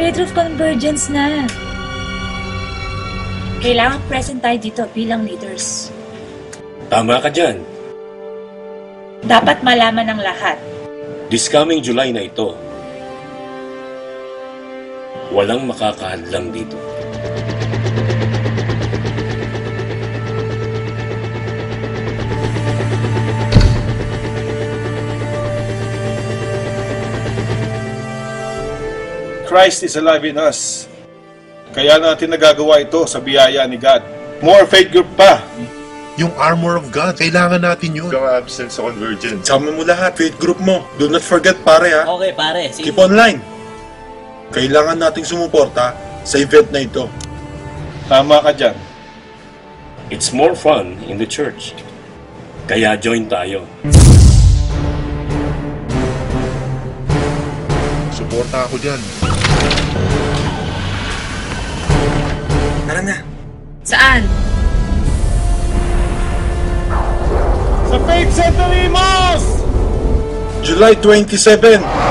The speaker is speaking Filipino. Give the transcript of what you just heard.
Declaration of Convergence na. Kailangan present tayo dito bilang leaders. Tama ka dyan. Dapat malaman ng lahat. This coming July na ito, walang makakahadlang dito. Christ is alive in us. Kaya natin nagagawa ito sa biyaya ni God. More faith group pa. Yung armor of God, kailangan natin yun. Ikaw absent sa Convergence. Sama mo lahat, faith group mo. Do not forget, pare, ha? Okay, pare. Sige. Keep online. Kailangan nating sumuporta sa event na ito. Tama ka dyan. It's more fun in the church. Kaya join tayo. Suporta ako dyan. Tara na. Saan? Sa Faith Center Imos! July 27.